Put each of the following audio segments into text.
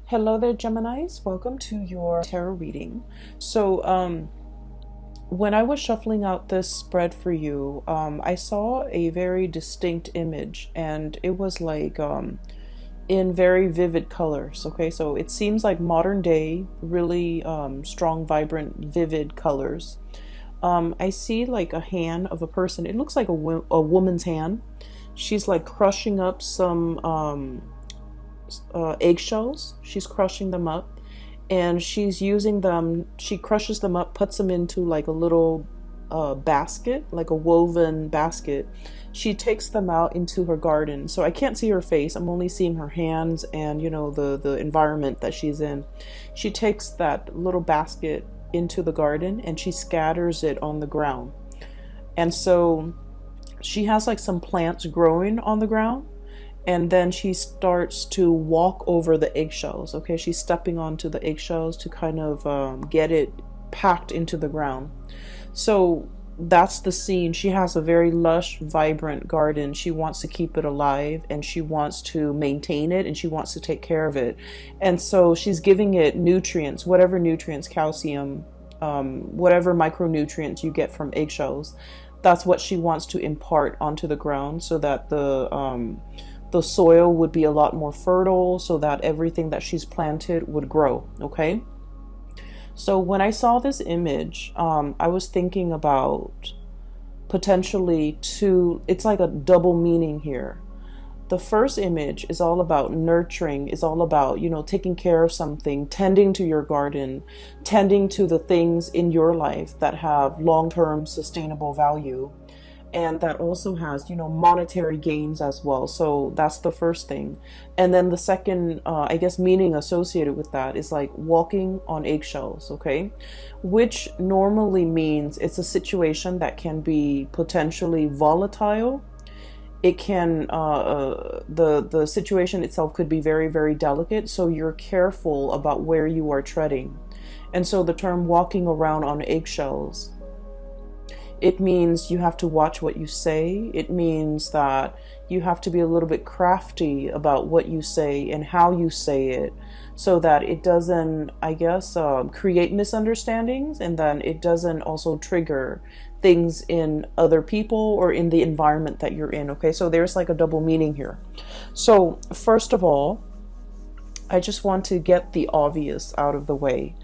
Hello there, Geminis. Welcome to your tarot reading. So, when I was shuffling out this spread for you, I saw a very distinct image, and it was like in very vivid colors. Okay, so it seems like modern day, really strong, vibrant, vivid colors. I see like a hand of a person. It looks like a woman's hand. She's like crushing up some eggshells. She's crushing them up, and she's using them. She crushes them up, puts them into like a little basket, like a woven basket. She takes them out into her garden. So I can't see her face. I'm only seeing her hands and the environment that she's in. She takes that little basket into the garden and she scatters it on the ground. And so she has like some plants growing on the ground, and then she starts to walk over the eggshells. Okay, she's stepping onto the eggshells to kind of get it packed into the ground. So that's the scene. She has a very lush, vibrant garden. She wants to keep it alive, and she wants to maintain it, and she wants to take care of it. And so she's giving it nutrients, whatever nutrients, calcium, whatever micronutrients you get from eggshells. That's what she wants to impart onto the ground, so that the soil would be a lot more fertile, so that everything that she's planted would grow. Okay, so when I saw this image, I was thinking about potentially two. It's like a double meaning here. The first image is all about nurturing, is all about taking care of something, tending to your garden, tending to the things in your life that have long-term sustainable value, and that also has monetary gains as well. So that's the first thing. And then the second I guess meaning associated with that is like walking on eggshells. Okay, which normally means it's a situation that can be potentially volatile. It can the situation itself could be very, very delicate, so you're careful about where you are treading. And so the term walking around on eggshells, it means you have to watch what you say. It means that you have to be a little bit crafty about what you say and how you say it, so that it doesn't, I guess, create misunderstandings, and then it doesn't also trigger things in other people or in the environment that you're in. Okay, so there's like a double meaning here. So first of all, I just want to get the obvious out of the way.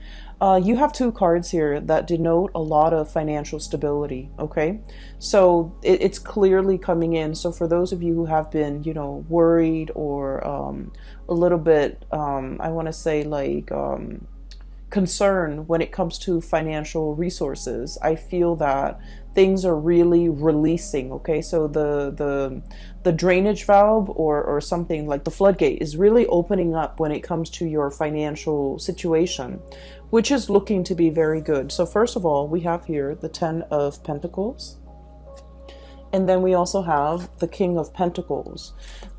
You have two cards here that denote a lot of financial stability. Okay, so it's clearly coming in. So for those of you who have been, worried or a little bit, I want to say like concern when it comes to financial resources, I feel that things are really releasing. Okay, so the drainage valve or something like the floodgate is really opening up when it comes to your financial situation, which is looking to be very good. So first of all, we have here the Ten of Pentacles, and then we also have the King of Pentacles.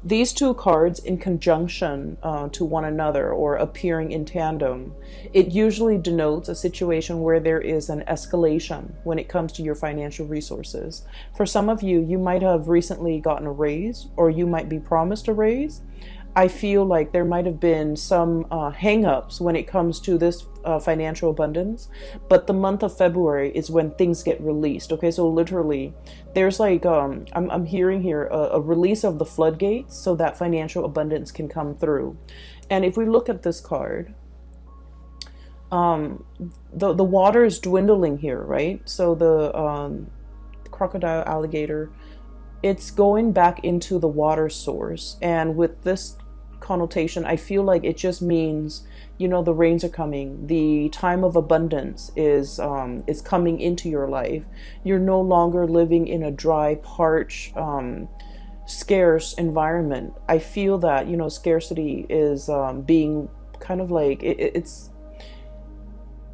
These two cards in conjunction to one another, or appearing in tandem, it usually denotes a situation where there is an escalation when it comes to your financial resources. For some of you, you might have recently gotten a raise, or you might be promised a raise. I feel like there might have been some hang-ups when it comes to this financial abundance, but the month of February is when things get released. Okay, so literally there's like I'm hearing here a release of the floodgates so that financial abundance can come through. And if we look at this card, the water is dwindling here, right? So the crocodile, alligator, it's going back into the water source. And with this connotation, I feel like it just means, the rains are coming. The time of abundance is coming into your life. You're no longer living in a dry, parched, scarce environment. I feel that, scarcity is being kind of like, it's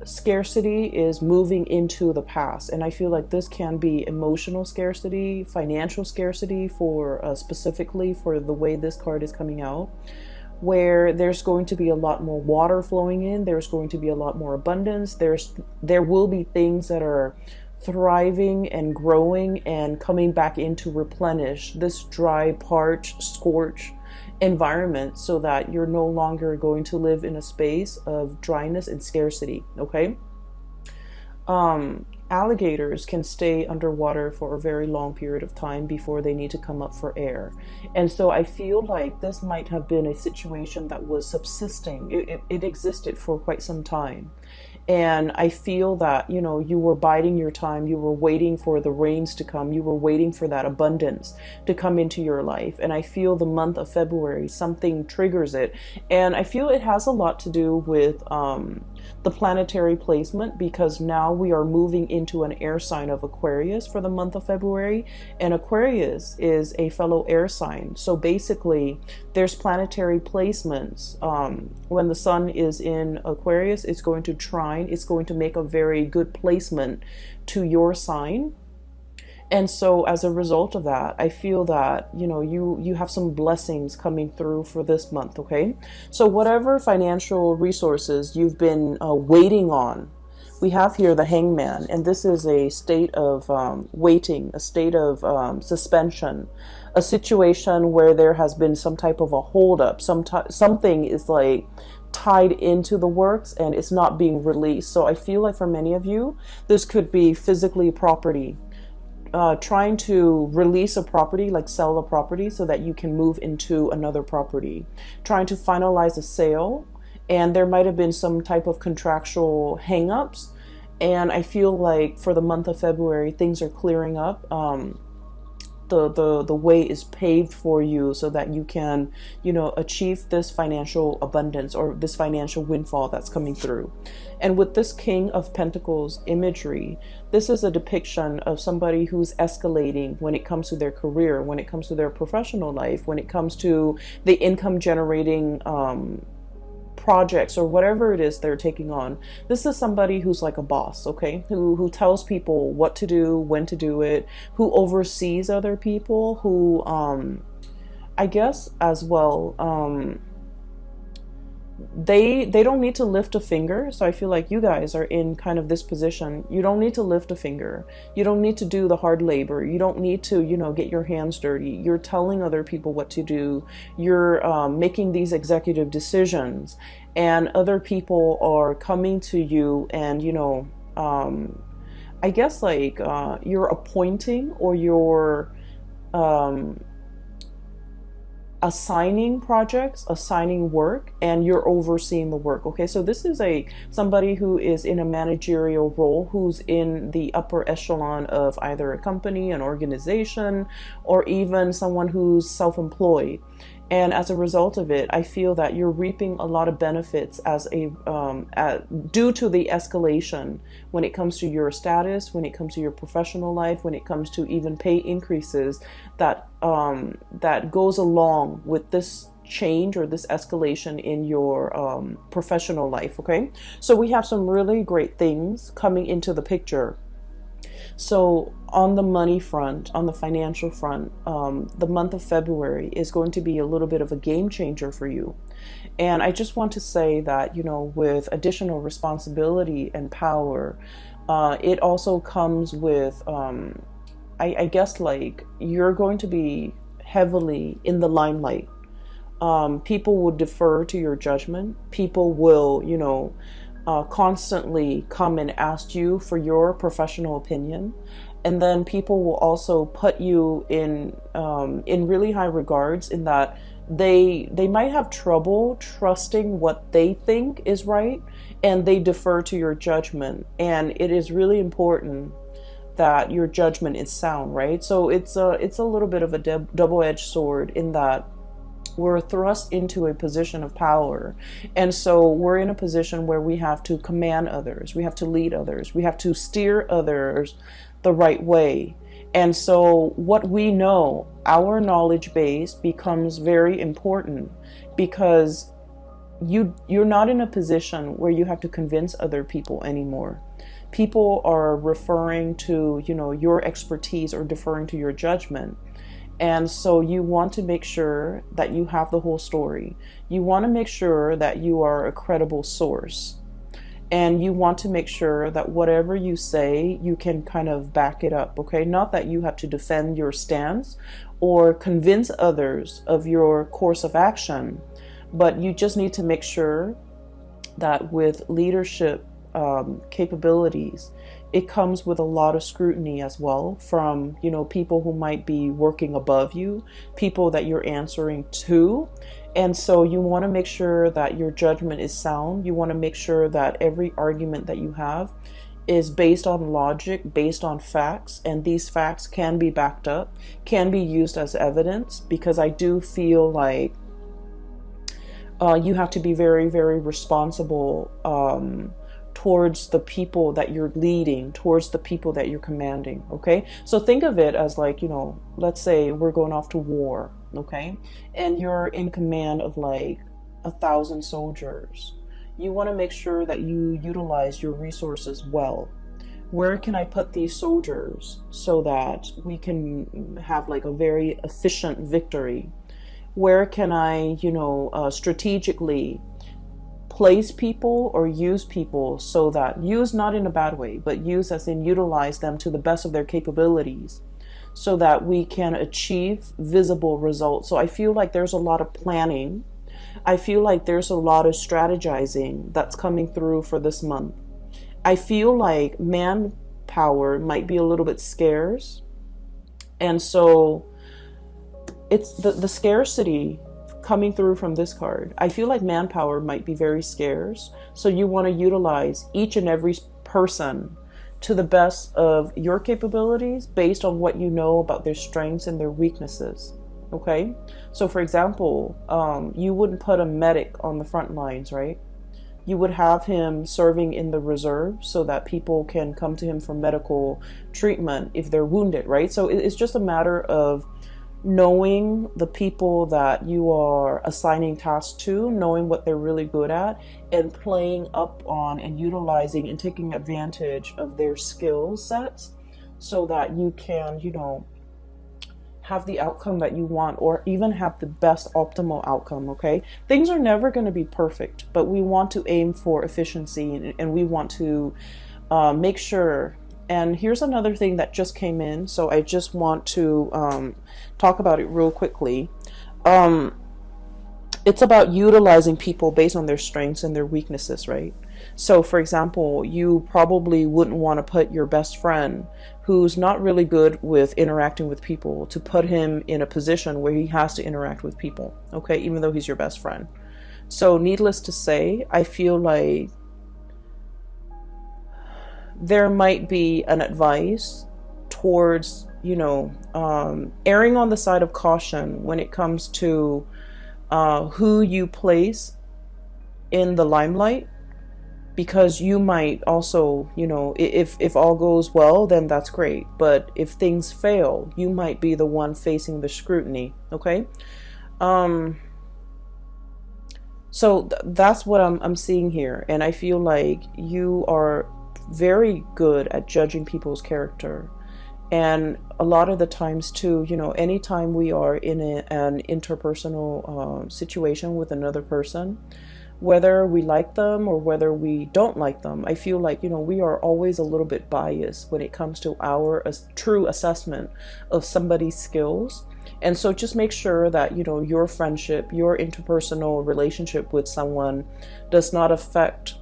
scarcity is moving into the past. And I feel like this can be emotional scarcity, financial scarcity, for specifically for the way this card is coming out, where there's going to be a lot more water flowing in. There's going to be a lot more abundance. There will be things that are thriving and growing and coming back in to replenish this dry, parched, scorched environment so that you're no longer going to live in a space of dryness and scarcity. Okay. Alligators can stay underwater for a very long period of time before they need to come up for air. And so I feel like this might have been a situation that was subsisting. It existed for quite some time. And I feel that, you know, you were biding your time. You were waiting for the rains to come. You were waiting for that abundance to come into your life. And I feel the month of February, something triggers it. And I feel it has a lot to do with the planetary placement, because now we are moving into an air sign of Aquarius for the month of February. And Aquarius is a fellow air sign. So basically, there's planetary placements. When the sun is in Aquarius, it's going to trine. It's going to make a very good placement to your sign. And so as a result of that, I feel that, you know, you have some blessings coming through for this month. Okay. So whatever financial resources you've been waiting on, we have here the Hangman, and this is a state of waiting, a state of suspension, a situation where there has been some type of a holdup, something is like tied into the works and it's not being released. So I feel like for many of you, this could be physically property, trying to release a property, like sell a property so that you can move into another property, trying to finalize a sale. And there might have been some type of contractual hangups. And I feel like for the month of February, things are clearing up. The way is paved for you so that you can, you know, achieve this financial abundance or this financial windfall that's coming through. And with this King of Pentacles imagery, this is a depiction of somebody who's escalating when it comes to their career, when it comes to their professional life, when it comes to the income generating projects or whatever it is they're taking on. This is somebody who's like a boss, okay, who tells people what to do, when to do it, who oversees other people, who I guess as well, they don't need to lift a finger. So I feel like you guys are in kind of this position. You don't need to lift a finger. You don't need to do the hard labor. You don't need to, you know, get your hands dirty. You're telling other people what to do. You're making these executive decisions, and other people are coming to you and, you know, I guess like you're appointing or you're assigning projects, assigning work, and you're overseeing the work. Okay, so this is somebody who is in a managerial role, who's in the upper echelon of either a company, an organization, or even someone who's self-employed. And as a result of it, I feel that you're reaping a lot of benefits due to the escalation when it comes to your status, when it comes to your professional life, when it comes to even pay increases that goes along with this change or this escalation in your professional life. Okay, so we have some really great things coming into the picture. So on the money front, on the financial front, the month of February is going to be a little bit of a game changer for you. And I just want to say that, you know, with additional responsibility and power, it also comes with, I guess, like you're going to be heavily in the limelight. People will defer to your judgment. People will, you know, constantly come and ask you for your professional opinion, and then people will also put you in really high regards, in that they might have trouble trusting what they think is right, and they defer to your judgment. And it is really important that your judgment is sound, right? So it's a little bit of a double-edged sword, in that we're thrust into a position of power. And so we're in a position where we have to command others. We have to lead others. We have to steer others the right way. And so what we know, our knowledge base, becomes very important, because you're not in a position where you have to convince other people anymore. People are referring to, you know, your expertise or deferring to your judgment. And so you want to make sure that you have the whole story. You want to make sure that you are a credible source. And you want to make sure that whatever you say, you can kind of back it up, okay? Not that you have to defend your stance or convince others of your course of action, but you just need to make sure that with leadership capabilities, it comes with a lot of scrutiny as well from, people who might be working above you, people that you're answering to. And so you want to make sure that your judgment is sound. You want to make sure that every argument that you have is based on logic, based on facts, and these facts can be backed up, can be used as evidence, because I do feel like you have to be very, very responsible towards the people that you're leading, towards the people that you're commanding, okay? So think of it as like, let's say we're going off to war, okay? And you're in command of like 1,000 soldiers. You want to make sure that you utilize your resources well. Where can I put these soldiers so that we can have like a very efficient victory? Where can I, strategically place people or use people so that, use not in a bad way, but use as in utilize them to the best of their capabilities so that we can achieve visible results. So I feel like there's a lot of planning. I feel like there's a lot of strategizing that's coming through for this month. I feel like manpower might be a little bit scarce. And so it's the scarcity coming through from this card. I feel like manpower might be very scarce. So you want to utilize each and every person to the best of your capabilities based on what you know about their strengths and their weaknesses. Okay? So for example, you wouldn't put a medic on the front lines, right? You would have him serving in the reserve so that people can come to him for medical treatment if they're wounded, right? So it's just a matter of knowing the people that you are assigning tasks to, knowing what they're really good at, and playing up on and utilizing and taking advantage of their skill sets so that you can, have the outcome that you want, or even have the best optimal outcome, okay? Things are never going to be perfect, but we want to aim for efficiency, and we want to make sure. And here's another thing that just came in, so I just want to talk about it real quickly. It's about utilizing people based on their strengths and their weaknesses, right? So for example, you probably wouldn't want to put your best friend who's not really good with interacting with people, to put him in a position where he has to interact with people, okay, even though he's your best friend. So needless to say, I feel like there might be an advice towards, erring on the side of caution when it comes to who you place in the limelight, because you might also, if all goes well, then that's great. But if things fail, you might be the one facing the scrutiny, okay? So that's what I'm seeing here. And I feel like you are very good at judging people's character. And a lot of the times too, anytime we are in an interpersonal situation with another person, whether we like them or whether we don't like them, I feel like, we are always a little bit biased when it comes to our true assessment of somebody's skills. And so just make sure that, your friendship, your interpersonal relationship with someone does not affect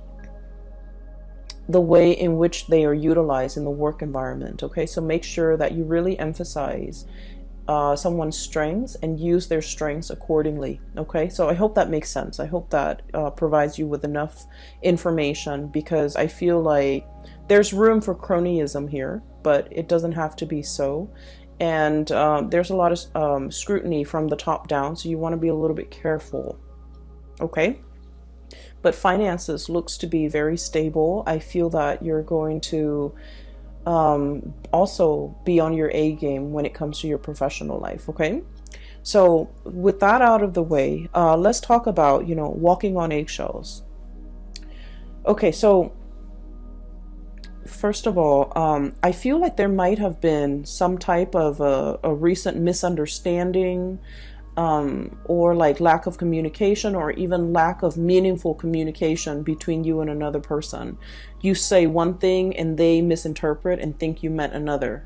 the way in which they are utilized in the work environment, okay? So make sure that you really emphasize someone's strengths and use their strengths accordingly, okay? So I hope that makes sense. I hope that provides you with enough information, because I feel like there's room for cronyism here, but it doesn't have to be so. And there's a lot of scrutiny from the top down, so you want to be a little bit careful, okay? But finances looks to be very stable. I feel that you're going to also be on your A game when it comes to your professional life, okay? So with that out of the way, let's talk about, walking on eggshells. Okay, so first of all, I feel like there might have been some type of a recent misunderstanding or like lack of communication, or even lack of meaningful communication between you and another person. You say one thing and they misinterpret and think you meant another.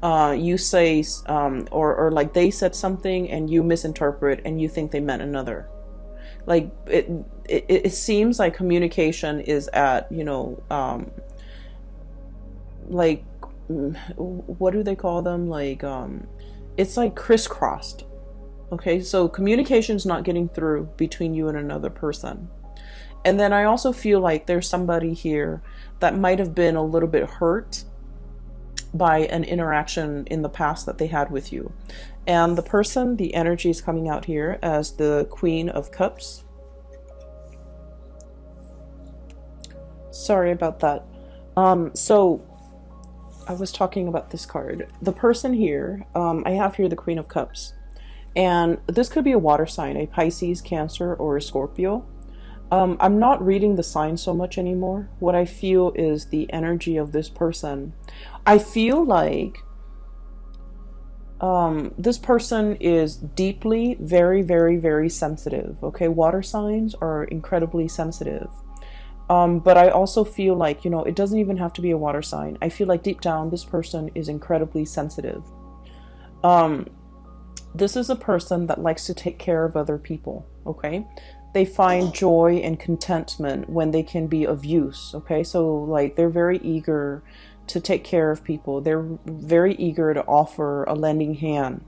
You say, or like they said something and you misinterpret and you think they meant another. Like it seems like communication is at, like, what do they call them? Like, it's like crisscrossed. Okay, so communication is not getting through between you and another person. And then I also feel like there's somebody here that might have been a little bit hurt by an interaction in the past that they had with you. And the person, the energy is coming out here as the Queen of Cups. Sorry about that. So I was talking about this card. The person here, I have here the Queen of Cups. And this could be a water sign, a Pisces, Cancer, or a Scorpio. I'm not reading the sign so much anymore. What I feel is the energy of this person. I feel like this person is deeply, very, very, very sensitive. Okay, water signs are incredibly sensitive. But I also feel like, it doesn't even have to be a water sign. I feel like deep down, this person is incredibly sensitive. This is a person that likes to take care of other people, okay? They find joy and contentment when they can be of use, okay? So, like, they're very eager to take care of people. They're very eager to offer a lending hand.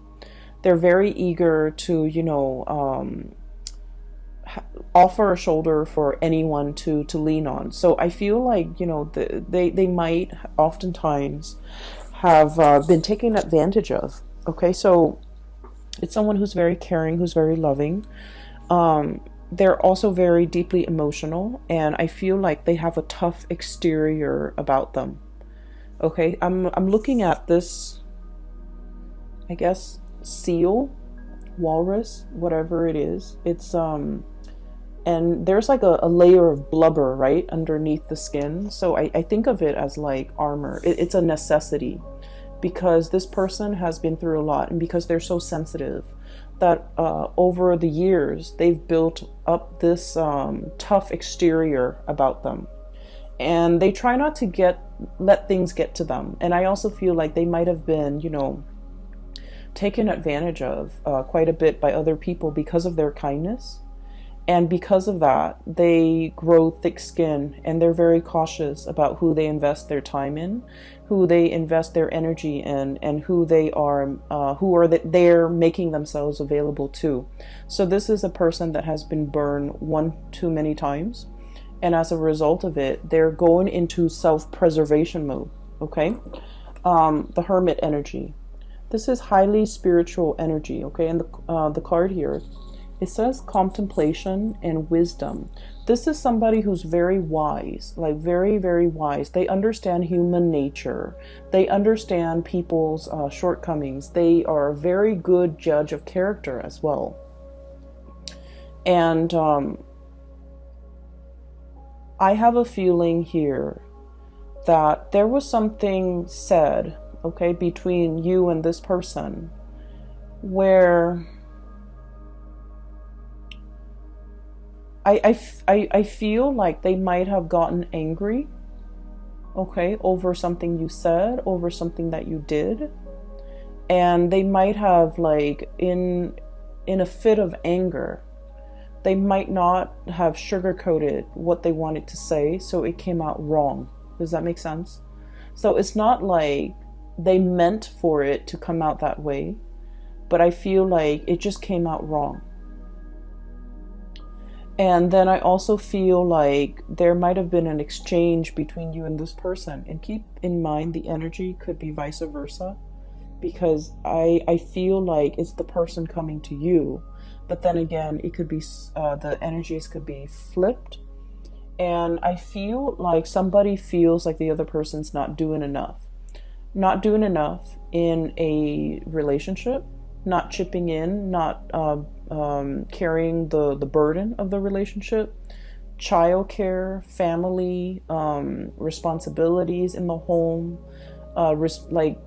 They're very eager to, offer a shoulder for anyone to lean on. So I feel like, they might oftentimes have been taken advantage of, okay? So it's someone who's very caring, who's very loving. They're also very deeply emotional, and I feel like they have a tough exterior about them. Okay, I'm looking at this, I guess, seal, walrus, whatever it is. It's and there's like a layer of blubber right underneath the skin. So I think of it as like armor. It's a necessity, because this person has been through a lot, and because they're so sensitive that over the years they've built up this tough exterior about them, and they try not to let things get to them. And I also feel like they might have been, taken advantage of quite a bit by other people because of their kindness. And because of that, they grow thick skin, and they're very cautious about who they invest their time in, who they invest their energy in, and who they're making themselves available to. So this is a person that has been burned one too many times. And as a result of it, they're going into self-preservation mode, okay? The Hermit energy. This is highly spiritual energy, okay? And the card here, it says contemplation and wisdom. This is somebody who's very wise, like very, very wise. They understand human nature. They understand people's shortcomings. They are a very good judge of character as well. And I have a feeling here that there was something said, okay, between you and this person where I feel like they might have gotten angry, okay, over something you said, over something that you did. And they might have, like, in a fit of anger, they might not have sugarcoated what they wanted to say, so it came out wrong. Does that make sense? So it's not like they meant for it to come out that way, but I feel like it just came out wrong. And then I also feel like there might have been an exchange between you and this person. And keep in mind, the energy could be vice versa, because I feel like it's the person coming to you. But then again, it could be, the energies could be flipped. And I feel like somebody feels like the other person's not doing enough. Not doing enough in a relationship, not chipping in, not carrying the burden of the relationship, childcare, family, responsibilities in the home, like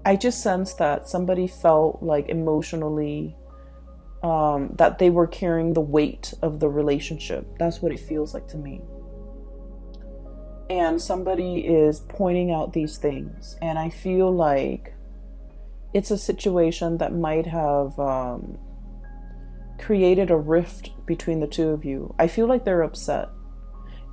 I just sense that somebody felt like emotionally that they were carrying the weight of the relationship. That's what it feels like to me. And somebody is pointing out these things. And I feel like it's a situation that might have created a rift between the two of you. I feel like they're upset.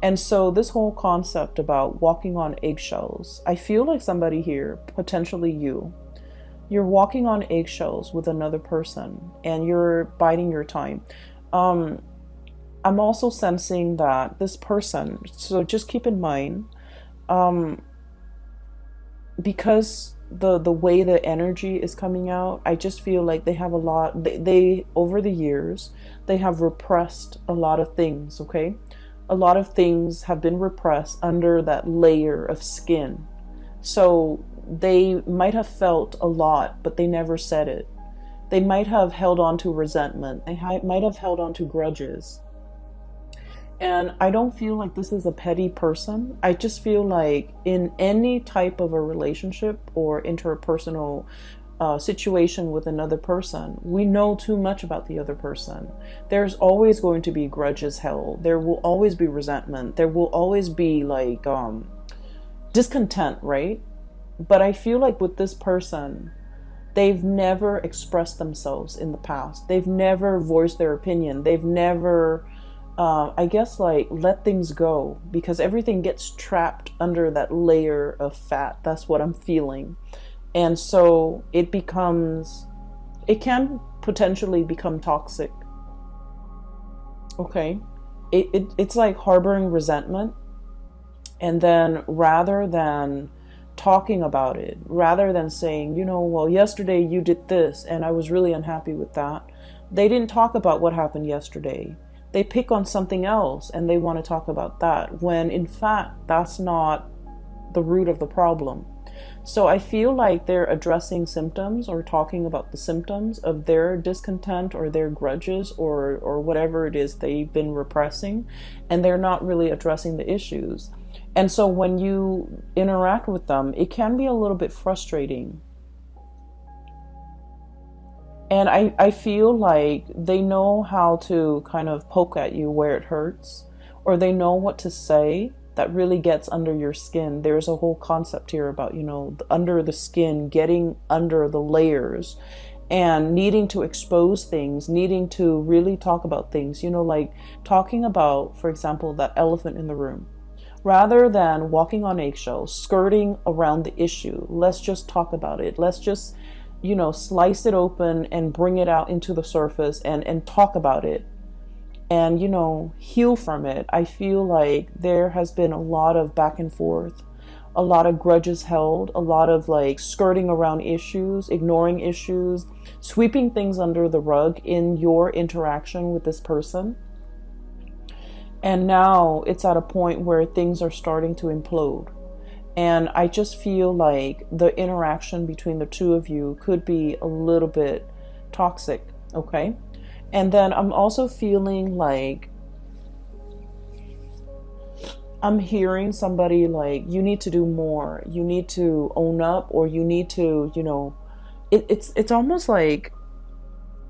And so this whole concept about walking on eggshells, I feel like somebody here, potentially you're walking on eggshells with another person and you're biding your time. I'm also sensing that this person, so just keep in mind, because the way the energy is coming out, I just feel like they have a lot, they over the years, they have repressed a lot of things, okay? A lot of things have been repressed under that layer of skin. So they might have felt a lot, but they never said it. They might have held on to resentment. They might have held on to grudges. And I don't feel like this is a petty person. I just feel like in any type of a relationship or interpersonal situation with another person, we know too much about the other person. There's always going to be grudges held. There will always be resentment. There will always be like discontent, right? But I feel like with this person, they've never expressed themselves in the past. They've never voiced their opinion. They've never I guess like let things go, because everything gets trapped under that layer of fat. That's what I'm feeling. And so it can potentially become toxic. Okay. It's like harboring resentment. And then rather than talking about it, rather than saying, well, yesterday you did this and I was really unhappy with that. They didn't talk about what happened yesterday. They pick on something else and they want to talk about that, when in fact that's not the root of the problem. So I feel like they're addressing symptoms or talking about the symptoms of their discontent or their grudges or whatever it is they've been repressing, and they're not really addressing the issues. And so when you interact with them, it can be a little bit frustrating. And I feel like they know how to kind of poke at you where it hurts, or they know what to say that really gets under your skin. There's a whole concept here about, under the skin, getting under the layers and needing to expose things, needing to really talk about things, like talking about, for example, that elephant in the room. Rather than walking on eggshells, skirting around the issue, let's just talk about it. Let's just slice it open and bring it out into the surface and talk about it and, heal from it. I feel like there has been a lot of back and forth, a lot of grudges held, a lot of like skirting around issues, ignoring issues, sweeping things under the rug in your interaction with this person. And now it's at a point where things are starting to implode. And I just feel like the interaction between the two of you could be a little bit toxic, okay? And then I'm also feeling like I'm hearing somebody like, you need to do more. You need to own up, or you need to, it's almost like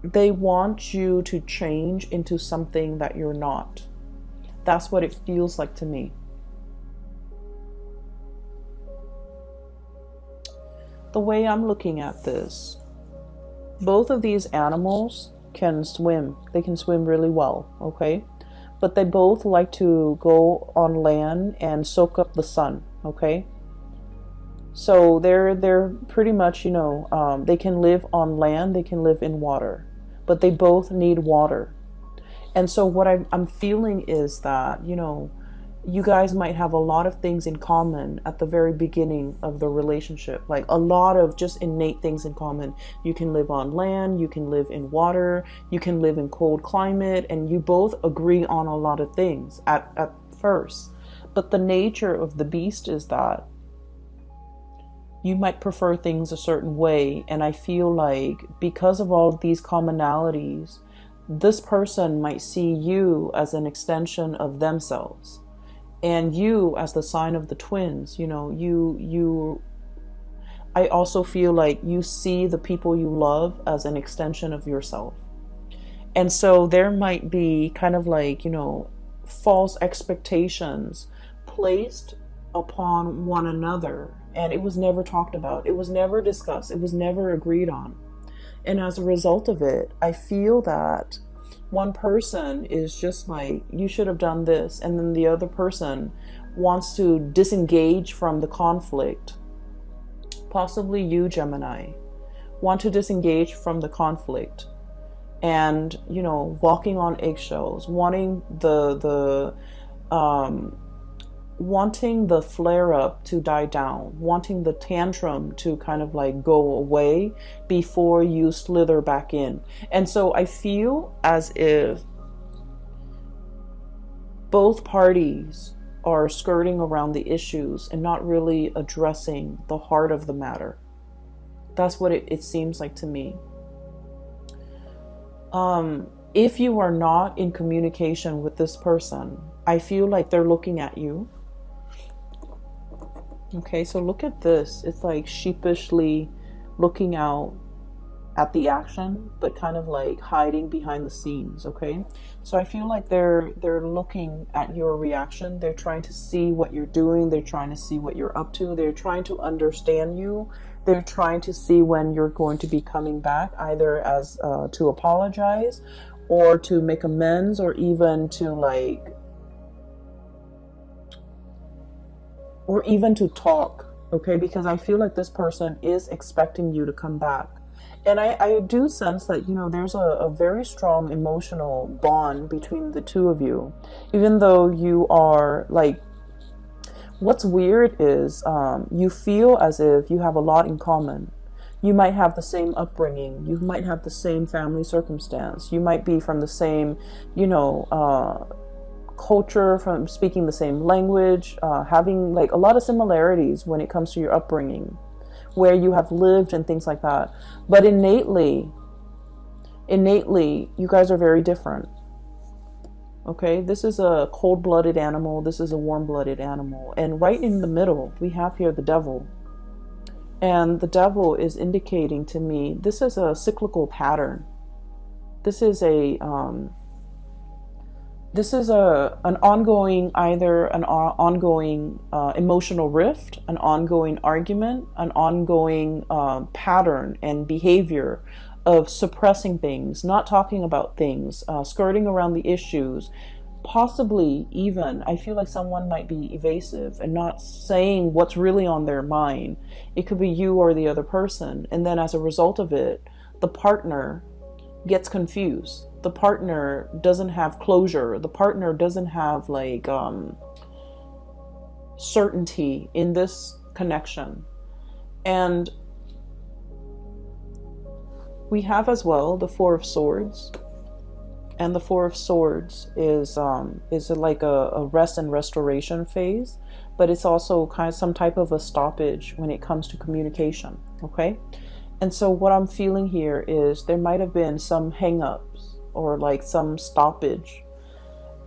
they want you to change into something that you're not. That's what it feels like to me. The way I'm looking at this, both of these animals can swim. They can swim really well, okay? But they both like to go on land and soak up the sun, okay? So they're pretty much, they can live on land, they can live in water, but they both need water. And so what I'm feeling is that, you guys might have a lot of things in common at the very beginning of the relationship, like a lot of just innate things in common. You can live on land, you can live in water, you can live in cold climate, and you both agree on a lot of things at first. But the nature of the beast is that you might prefer things a certain way. And I feel like because of all of these commonalities, this person might see you as an extension of themselves. And you as the sign of the twins, I also feel like you see the people you love as an extension of yourself. And so there might be kind of like, false expectations placed upon one another. And it was never talked about. It was never discussed. It was never agreed on. And as a result of it, I feel that one person is just like, you should have done this. And then the other person wants to disengage from the conflict. Possibly you, Gemini, want to disengage from the conflict. And, walking on eggshells, wanting wanting the flare up to die down, wanting the tantrum to kind of like go away before you slither back in. And so I feel as if both parties are skirting around the issues and not really addressing the heart of the matter. That's what it seems like to me. If you are not in communication with this person, I feel like they're looking at you. Okay, so look at this. It's like sheepishly looking out at the action, but kind of like hiding behind the scenes. Okay, so I feel like they're looking at your reaction. They're trying to see what you're doing. They're trying to see what you're up to. They're trying to understand you. They're trying to see when you're going to be coming back, either as to apologize or to make amends, or even to talk. Okay, because I feel like this person is expecting you to come back. And I do sense that, there's a very strong emotional bond between the two of you, even though you are like, what's weird is you feel as if you have a lot in common. You might have the same upbringing. You might have the same family circumstance. You might be from the same, culture, from speaking the same language, having like a lot of similarities when it comes to your upbringing, where you have lived and things like that. But innately, you guys are very different. Okay, this is a cold-blooded animal. This is a warm-blooded animal. And right in the middle, we have here the devil. And the devil is indicating to me, this is a cyclical pattern. This is an ongoing, either an ongoing emotional rift, an ongoing argument, an ongoing pattern and behavior of suppressing things, not talking about things, skirting around the issues. Possibly even, I feel like someone might be evasive and not saying what's really on their mind. It could be you or the other person. And then as a result of it, the partner gets confused. The partner doesn't have closure. The partner doesn't have like certainty in this connection. And we have as well the Four of Swords. And the Four of Swords is like a rest and restoration phase, but it's also kind of some type of a stoppage when it comes to communication. Okay, and so what I'm feeling here is there might have been some hang-ups or like some stoppage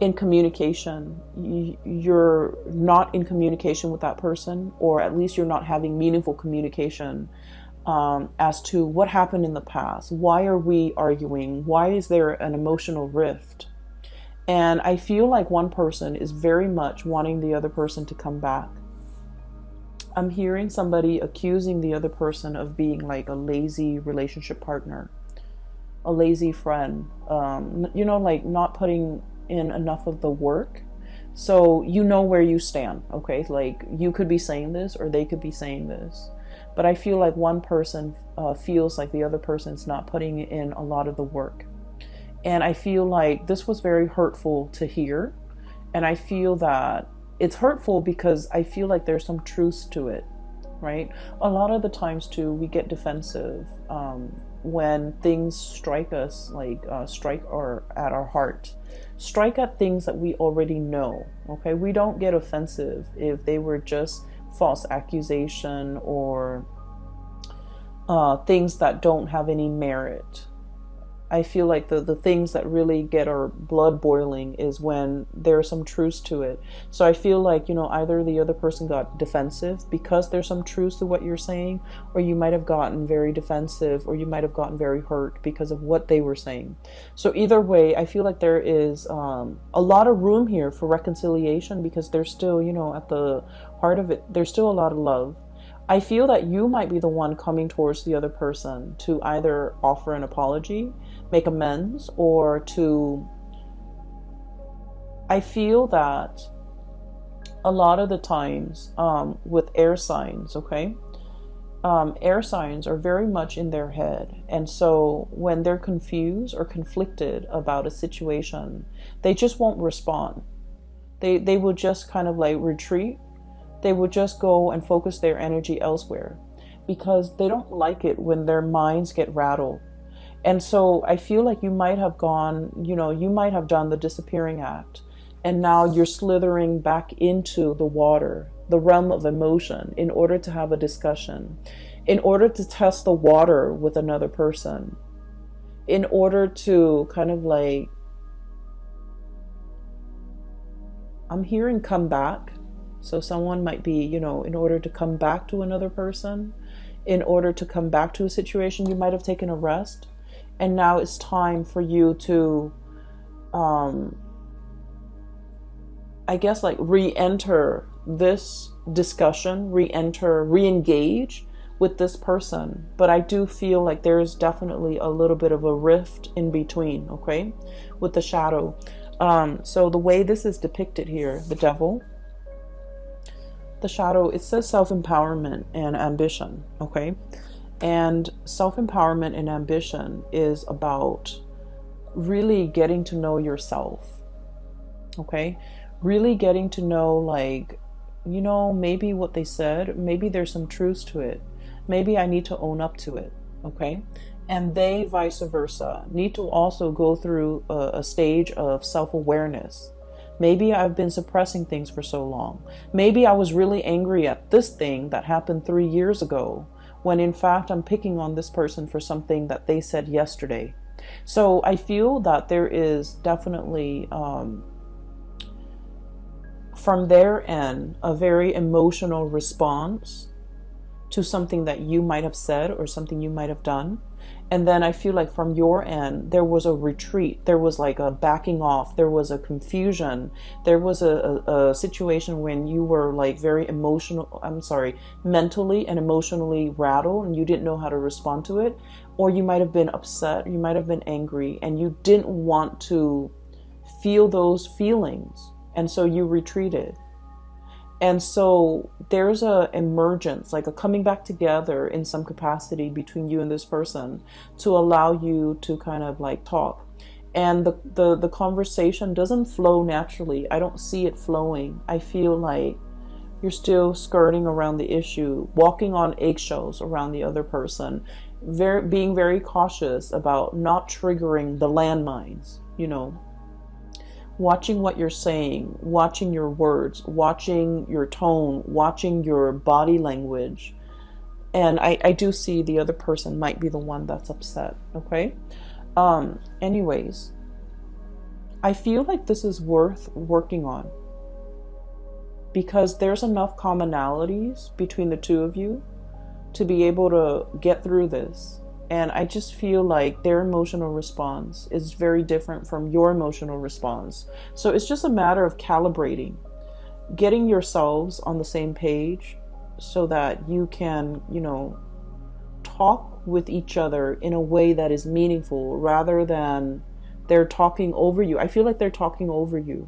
in communication. You're not in communication with that person, or at least you're not having meaningful communication as to what happened in the past. Why are we arguing? Why is there an emotional rift? And I feel like one person is very much wanting the other person to come back. I'm hearing somebody accusing the other person of being like a lazy relationship partner, a lazy friend, like not putting in enough of the work. So you know where you stand, okay? Like you could be saying this or they could be saying this. But I feel like one person feels like the other person's not putting in a lot of the work. And I feel like this was very hurtful to hear. And I feel that it's hurtful because I feel like there's some truth to it, right? A lot of the times too, we get defensive when things strike us, like strike at our heart. Strike at things that we already know, okay? We don't get offensive if they were just false accusation or things that don't have any merit. I feel like the things that really get our blood boiling is when there's some truth to it. So I feel like, either the other person got defensive because there's some truth to what you're saying, or you might have gotten very defensive, or you might have gotten very hurt because of what they were saying. So either way, I feel like there is a lot of room here for reconciliation, because there's still, at the heart of it, there's still a lot of love. I feel that you might be the one coming towards the other person to either offer an apology, make amends, or to... I feel that a lot of the times with air signs, okay? Air signs are very much in their head. And so when they're confused or conflicted about a situation, they just won't respond. They will just kind of like retreat. They would just go and focus their energy elsewhere, because they don't like it when their minds get rattled. And so I feel like you might have gone, you might have done the disappearing act, and now you're slithering back into the water, the realm of emotion, in order to have a discussion, in order to test the water with another person, in order to kind of like, I'm hearing come back. So someone might be, in order to come back to another person, in order to come back to a situation, you might have taken a rest. And now it's time for you to, I guess, like re-enter this discussion, re-engage with this person. But I do feel like there's definitely a little bit of a rift in between, okay, with the shadow. So the way this is depicted here, the devil, the shadow, it says self-empowerment and ambition, okay? And self-empowerment and ambition is about really getting to know yourself, okay? Really getting to know, like, maybe what they said, maybe there's some truth to it. Maybe I need to own up to it, okay? And they, vice versa, need to also go through a stage of self-awareness. Maybe I've been suppressing things for so long. Maybe I was really angry at this thing that happened 3 years ago, when in fact I'm picking on this person for something that they said yesterday. So I feel that there is definitely, from their end, a very emotional response to something that you might have said or something you might have done. And then I feel like from your end, there was a retreat. There was like a backing off. There was a confusion. There was a situation when you were like very mentally and emotionally rattled, and you didn't know how to respond to it. Or you might have been upset. You might have been angry, and you didn't want to feel those feelings. And so you retreated. And so there's a emergence, like a coming back together in some capacity between you and this person to allow you to kind of like talk. And the conversation doesn't flow naturally. I don't see it flowing. I feel like you're still skirting around the issue, walking on eggshells around the other person, being very cautious about not triggering the landmines, watching what you're saying, watching your words, watching your tone, watching your body language. And I do see the other person might be the one that's upset, okay? Anyways, I feel like this is worth working on, because there's enough commonalities between the two of you to be able to get through this. And I just feel like their emotional response is very different from your emotional response. So it's just a matter of calibrating, getting yourselves on the same page so that you can, talk with each other in a way that is meaningful, rather than they're talking over you. I feel like they're talking over you.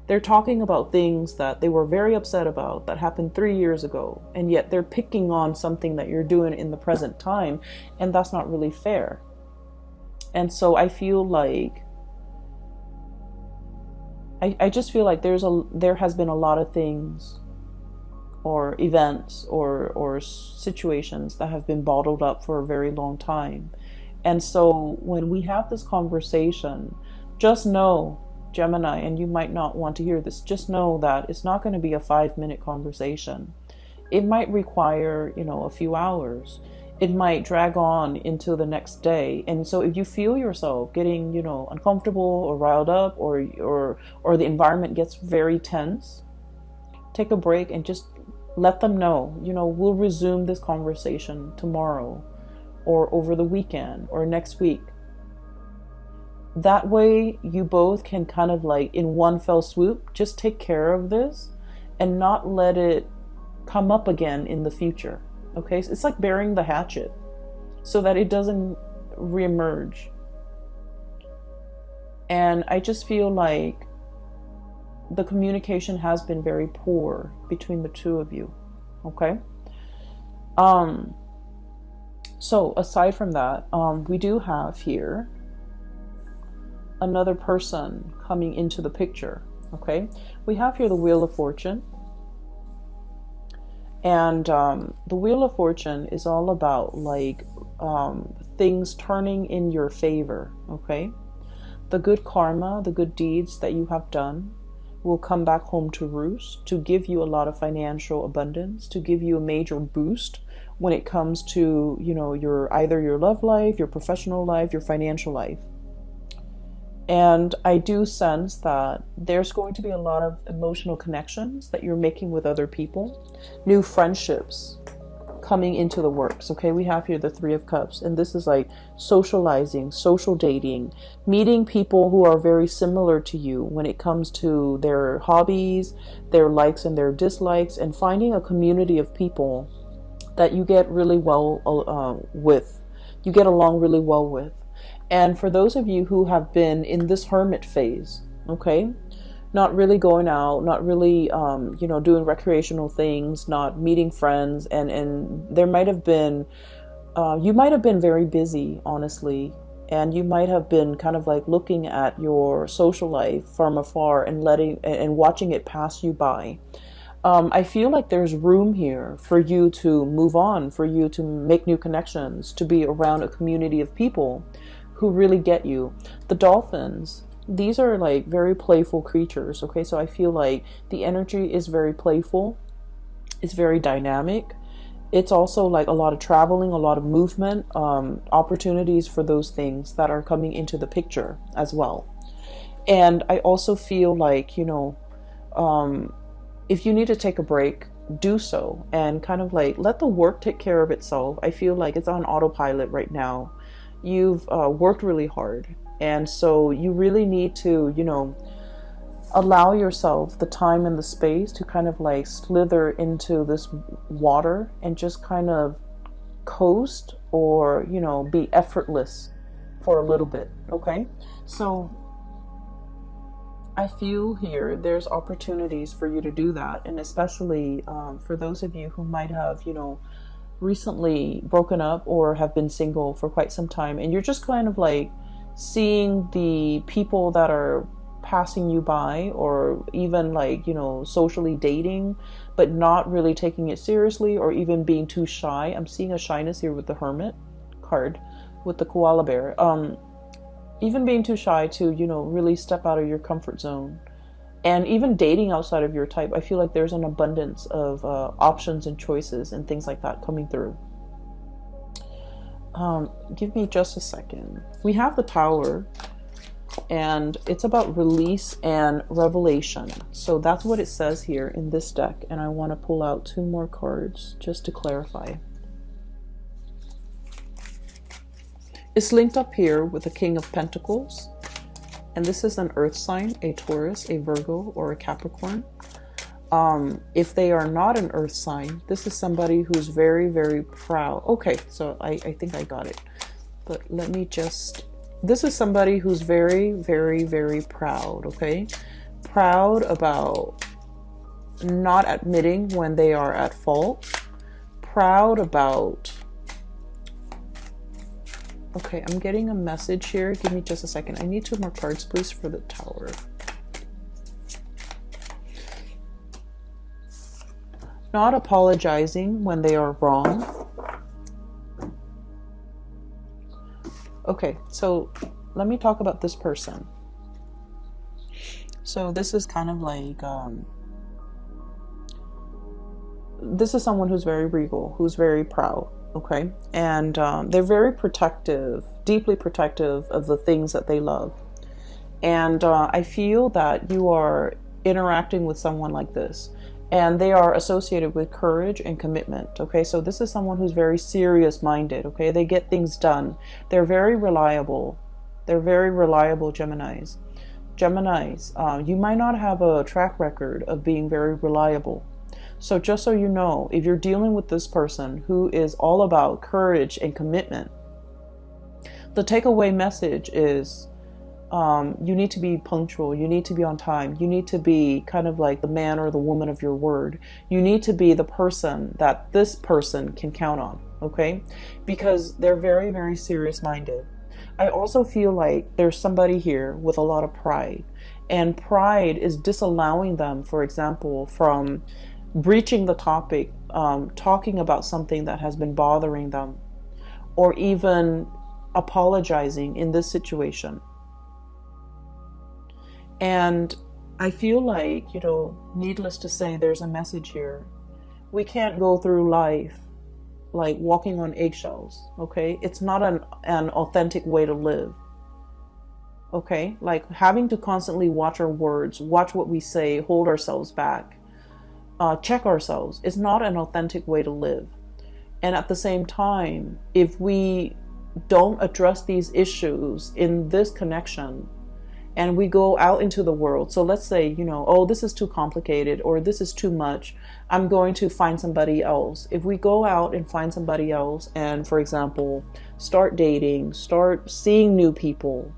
They're talking about things that they were very upset about that happened 3 years ago, and yet they're picking on something that you're doing in the present time, and that's not really fair. And so I feel like I just feel like there has been a lot of things or events or situations that have been bottled up for a very long time. And so when we have this conversation, just know, Gemini, and you might not want to hear this, just know that it's not going to be a 5-minute conversation. It might require, a few hours. it might drag on into the next day. And so if you feel yourself getting, uncomfortable or riled up, or the environment gets very tense, take a break and just let them know, we'll resume this conversation tomorrow or over the weekend or next week. That way you both can kind of like in one fell swoop, just take care of this and not let it come up again in the future. Okay, so it's like burying the hatchet so that it doesn't reemerge. And I just feel like the communication has been very poor between the two of you. Okay. So aside from that, we do have here another person coming into the picture. Okay, we have here the Wheel of Fortune. And the Wheel of Fortune is all about like things turning in your favor. Okay, the good karma, the good deeds that you have done will come back home to roost, to give you a lot of financial abundance, to give you a major boost when it comes to, either your love life, your professional life, your financial life. And I do sense that there's going to be a lot of emotional connections that you're making with other people, new friendships coming into the works. Okay, we have here the Three of Cups, and this is like socializing, social dating, meeting people who are very similar to you when it comes to their hobbies, their likes and their dislikes, and finding a community of people that you get really well with, you get along really well with. And for those of you who have been in this hermit phase, okay, not really going out, not really, doing recreational things, not meeting friends, and there might have been, you might have been very busy, honestly, and you might have been kind of like looking at your social life from afar and watching it pass you by. I feel like there's room here for you to move on, for you to make new connections, to be around a community of people who really get you. The dolphins, these are like very playful creatures. Okay, so I feel like the energy is very playful. It's very dynamic. It's also like a lot of traveling, a lot of movement, opportunities for those things that are coming into the picture as well. And I also feel like, if you need to take a break, do so, and kind of like let the work take care of itself. I feel like it's on autopilot right now. You've worked really hard, and so you really need to, allow yourself the time and the space to kind of like slither into this water and just kind of coast or, be effortless for a little bit. Okay, so I feel here there's opportunities for you to do that, and especially for those of you who might have, recently broken up or have been single for quite some time, and you're just kind of like seeing the people that are passing you by, or even like, socially dating, but not really taking it seriously, or even being too shy. I'm seeing a shyness here with the Hermit card, with the koala bear. Even being too shy to, really step out of your comfort zone. And even dating outside of your type, I feel like there's an abundance of options and choices and things like that coming through. Give me just a second. We have the Tower, and it's about release and revelation. So that's what it says here in this deck. And I want to pull out 2 more cards just to clarify. It's linked up here with the King of Pentacles. And this is an earth sign, a Taurus, a Virgo, or a Capricorn. If they are not an earth sign, this is somebody who's very, very proud. Okay, so I think I got it. But let me just... This is somebody who's very, very, very proud, okay? Proud about not admitting when they are at fault. Proud about... Okay, I'm getting a message here. Give me just a second. I need 2 more cards, please, for the Tower. Not apologizing when they are wrong. Okay, so let me talk about this person. So this is kind of like... this is someone who's very regal, who's very proud. Okay. And they're very protective, deeply protective of the things that they love. And I feel that you are interacting with someone like this, and they are associated with courage and commitment. Okay, so this is someone who's very serious minded. Okay, they get things done. They're very reliable. They're very reliable Geminis. Geminis, you might not have a track record of being very reliable. So just so you know, if you're dealing with this person who is all about courage and commitment, the takeaway message is you need to be punctual. You need to be on time. You need to be kind of like the man or the woman of your word. You need to be the person that this person can count on, okay? Because they're very, very serious minded. I also feel like there's somebody here with a lot of pride, and pride is disallowing them, for example, from breaching the topic, talking about something that has been bothering them, or even apologizing in this situation. And I feel like, needless to say, there's a message here. We can't go through life like walking on eggshells, okay? It's not an authentic way to live, okay? Like having to constantly watch our words, watch what we say, hold ourselves back, check ourselves. It's not an authentic way to live. And at the same time, if we don't address these issues in this connection, and we go out into the world. So let's say, oh, this is too complicated, or this is too much. I'm going to find somebody else. If we go out and find somebody else and, for example, start dating, start seeing new people,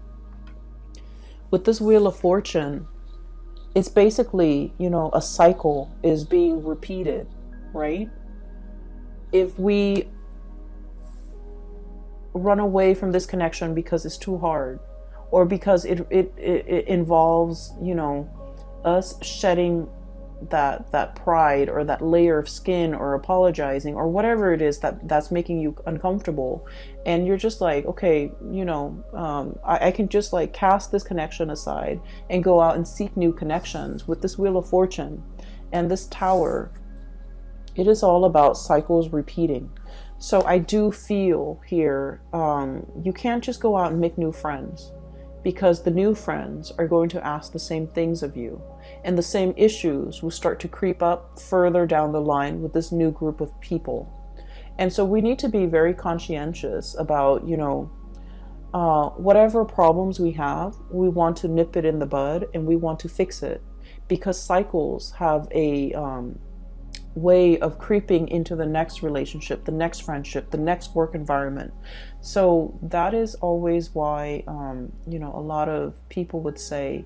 with this Wheel of Fortune, it's basically, a cycle is being repeated, right? If we run away from this connection because it's too hard, or because it involves, us shedding that pride or that layer of skin, or apologizing, or whatever it is that's making you uncomfortable, and you're just like, okay, I can just like cast this connection aside and go out and seek new connections. With this Wheel of Fortune and this Tower, it is all about cycles repeating. So I do feel here, you can't just go out and make new friends, because the new friends are going to ask the same things of you, and the same issues will start to creep up further down the line with this new group of people. And so we need to be very conscientious about, whatever problems we have, we want to nip it in the bud, and we want to fix it, because cycles have a way of creeping into the next relationship, the next friendship, the next work environment. So that is always why, a lot of people would say,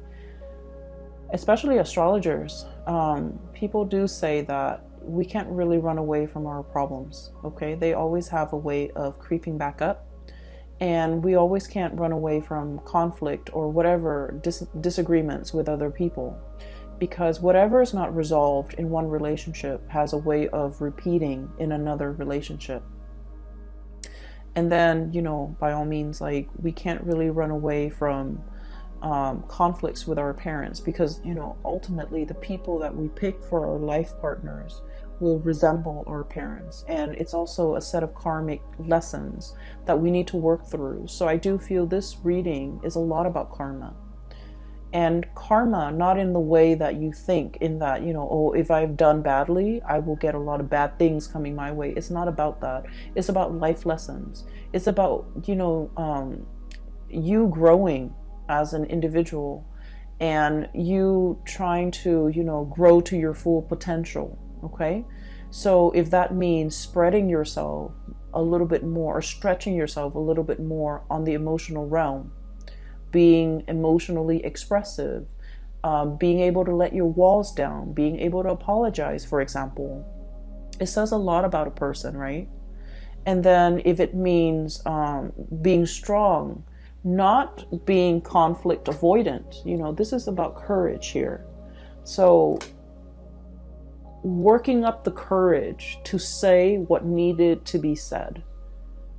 especially astrologers, people do say that we can't really run away from our problems, okay? They always have a way of creeping back up, and we always can't run away from conflict or whatever disagreements with other people. Because whatever is not resolved in one relationship has a way of repeating in another relationship. And then, by all means, like, we can't really run away from conflicts with our parents, because, ultimately the people that we pick for our life partners will resemble our parents. And it's also a set of karmic lessons that we need to work through. So I do feel this reading is a lot about karma. And karma, not in the way that you think, in that, if I've done badly, I will get a lot of bad things coming my way. It's not about that. It's about life lessons. It's about, you growing as an individual, and you trying to, grow to your full potential, okay? So if that means spreading yourself a little bit more, or stretching yourself a little bit more on the emotional realm, being emotionally expressive, being able to let your walls down, being able to apologize, for example, it says a lot about a person, right? And then if it means being strong, not being conflict avoidant, this is about courage here. So working up the courage to say what needed to be said.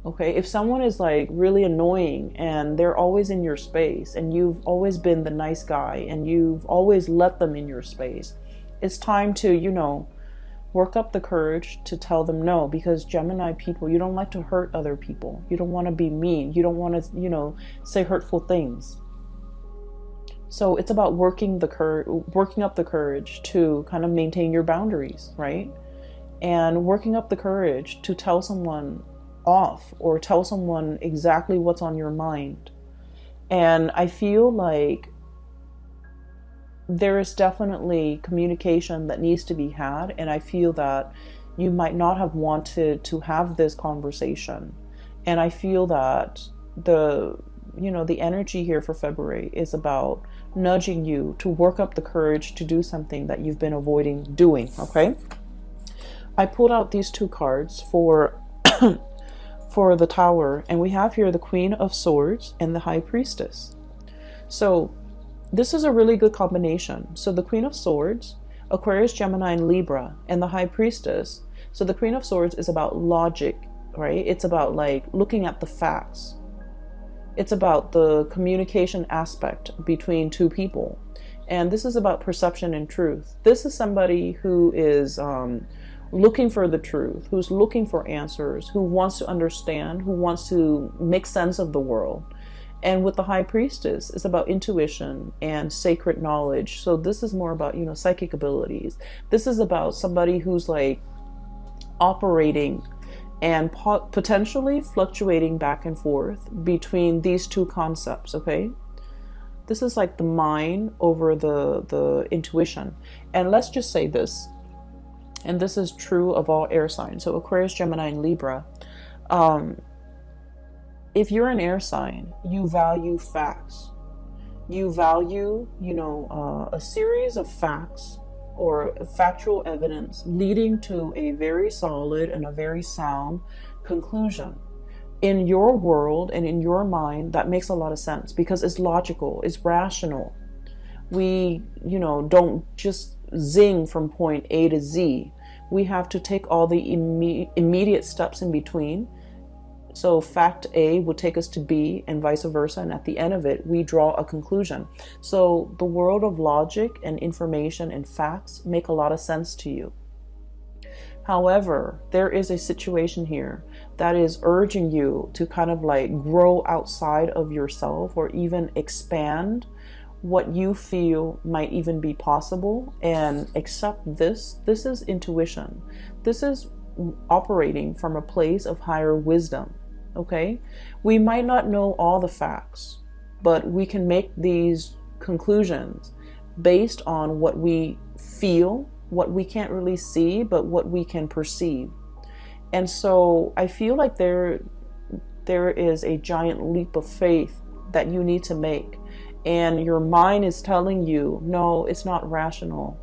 Okay, if someone is like really annoying and they're always in your space, and you've always been the nice guy and you've always let them in your space, it's time to, Work up the courage to tell them no, because Gemini people, you don't like to hurt other people. You don't want to be mean. You don't want to, say hurtful things. So it's about working up the courage to kind of maintain your boundaries, right? And working up the courage to tell someone off or tell someone exactly what's on your mind. And I feel like there is definitely communication that needs to be had, and I feel that you might not have wanted to have this conversation. And I feel that the energy here for February is about nudging you to work up the courage to do something that you've been avoiding doing, okay? I pulled out these two cards for for the Tower, and we have here the Queen of Swords and the High Priestess. So this is a really good combination. So the Queen of Swords, Aquarius, Gemini, and Libra, and the High Priestess. So the Queen of Swords is about logic, right? It's about like looking at the facts. It's about the communication aspect between two people. And this is about perception and truth. This is somebody who is looking for the truth, who's looking for answers, who wants to understand, who wants to make sense of the world. And with the High Priestess, it's about intuition and sacred knowledge. So this is more about, psychic abilities. This is about somebody who's like operating and potentially fluctuating back and forth between these two concepts, okay? This is like the mind over the intuition. And let's just say this, and this is true of all air signs. So Aquarius, Gemini, and Libra. If you're an air sign, you value facts. You value, a series of facts or factual evidence leading to a very solid and a very sound conclusion. In your world and in your mind, that makes a lot of sense because it's logical, it's rational. We, don't just zing from point A to Z. We have to take all the immediate steps in between. So fact A would take us to B and vice versa. And at the end of it, we draw a conclusion. So the world of logic and information and facts make a lot of sense to you. However, there is a situation here that is urging you to kind of like grow outside of yourself or even expand what you feel might even be possible and accept this. This is intuition. This is operating from a place of higher wisdom. Okay, we might not know all the facts, but we can make these conclusions based on what we feel, what we can't really see, but what we can perceive. And so I feel like there is a giant leap of faith that you need to make, and your mind is telling you, no, it's not rational,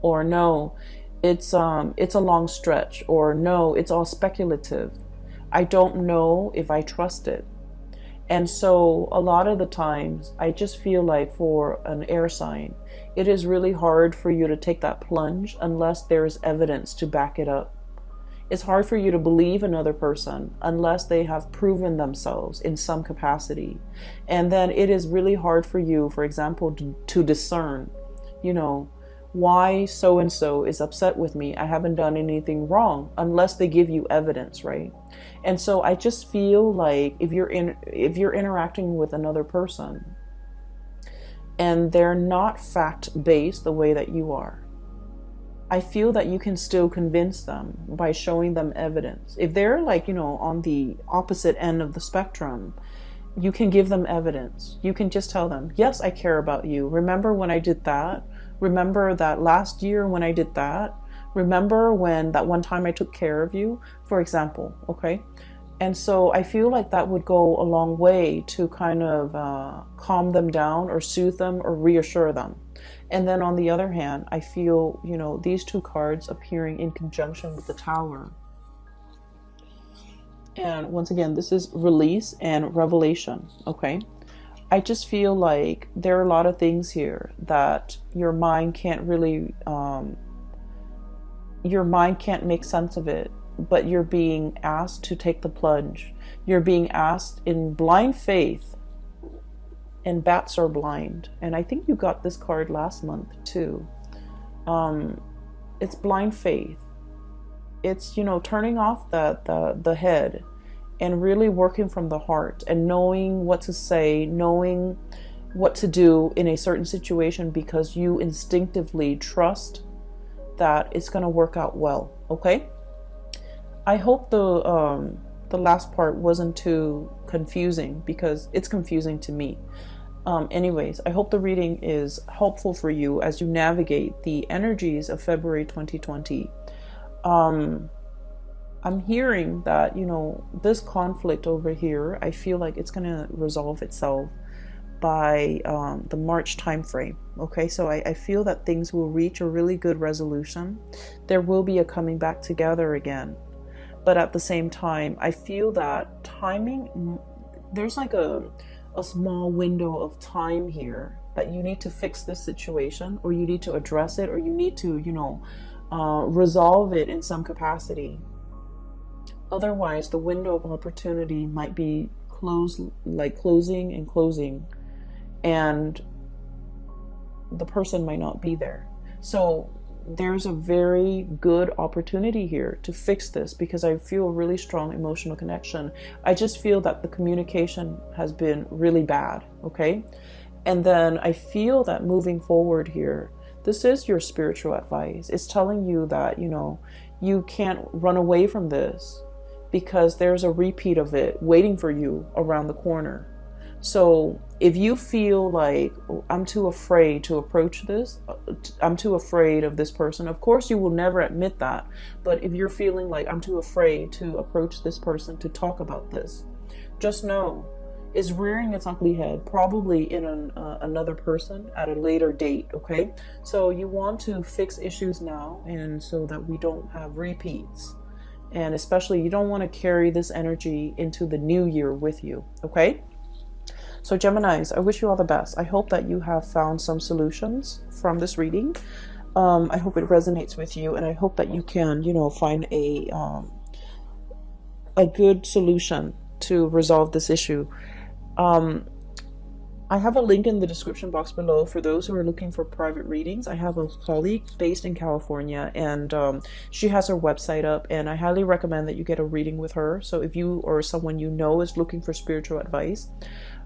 or no, it's a long stretch, or no, it's all speculative. I don't know if I trust it. And so a lot of the times I just feel like for an air sign, it is really hard for you to take that plunge unless there's evidence to back it up. It's hard for you to believe another person unless they have proven themselves in some capacity. And then it is really hard for you, for example, to discern, why so-and-so is upset with me. I haven't done anything wrong unless they give you evidence, right? And so I just feel like if you're interacting with another person and they're not fact-based the way that you are, I feel that you can still convince them by showing them evidence. If they're like, on the opposite end of the spectrum, you can give them evidence. You can just tell them, yes, I care about you. Remember when I did that? Remember that last year when I did that? Remember when that one time I took care of you, for example, okay? And so I feel like that would go a long way to kind of calm them down or soothe them or reassure them. And then on the other hand, I feel, these two cards appearing in conjunction with the Tower. And once again, this is release and revelation, okay? I just feel like there are a lot of things here that your mind can't really, your mind can't make sense of it, but you're being asked to take the plunge. You're being asked in blind faith, and bats are blind. And I think you got this card last month too. It's blind faith. it's, you know, turning off the head and really working from the heart and knowing what to say, knowing what to do in a certain situation because you instinctively trust that it's going to work out well. Okay? I hope the last part wasn't too confusing because it's confusing to me. Anyways, I hope the reading is helpful for you as you navigate the energies of February 2020. I'm hearing that, you know, this conflict over here, I feel like it's going to resolve itself by the March timeframe. Okay, so I feel that things will reach a really good resolution. There will be a coming back together again. But at the same time, I feel that timing, there's like a small window of time here that you need to fix this situation, or you need to address it, or you need to, you know, resolve it in some capacity. Otherwise, the window of opportunity might be closed, like closing and closing, and the person might not be there. So there's a very good opportunity here to fix this because I feel a really strong emotional connection. I just feel that the communication has been really bad, okay? And then I feel that moving forward here, this is your spiritual advice. It's telling you that, you know, you can't run away from this because there's a repeat of it waiting for you around the corner. So if you feel like, oh, I'm too afraid to approach this, I'm too afraid of this person, of course you will never admit that. But if you're feeling like I'm too afraid to approach this person to talk about this, just know it's rearing its ugly head, probably in another person at a later date, okay? So you want to fix issues now, and so that we don't have repeats. And especially you don't want to carry this energy into the new year with you, okay? So Geminis, I wish you all the best. I hope that you have found some solutions from this reading. I hope it resonates with you, and I hope that you can, you know, find a good solution to resolve this issue. I have a link in the description box below for those who are looking for private readings. I have a colleague based in California, and she has her website up, and I highly recommend that you get a reading with her. So if you or someone you know is looking for spiritual advice,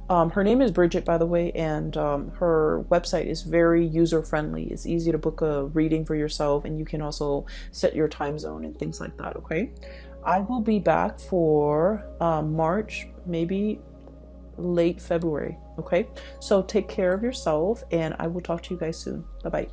her name is Bridget, by the way, and her website is very user-friendly. It's easy to book a reading for yourself, and you can also set your time zone and things like that, okay? I will be back for March, maybe late February, okay? So take care of yourself, and I will talk to you guys soon. Bye-bye.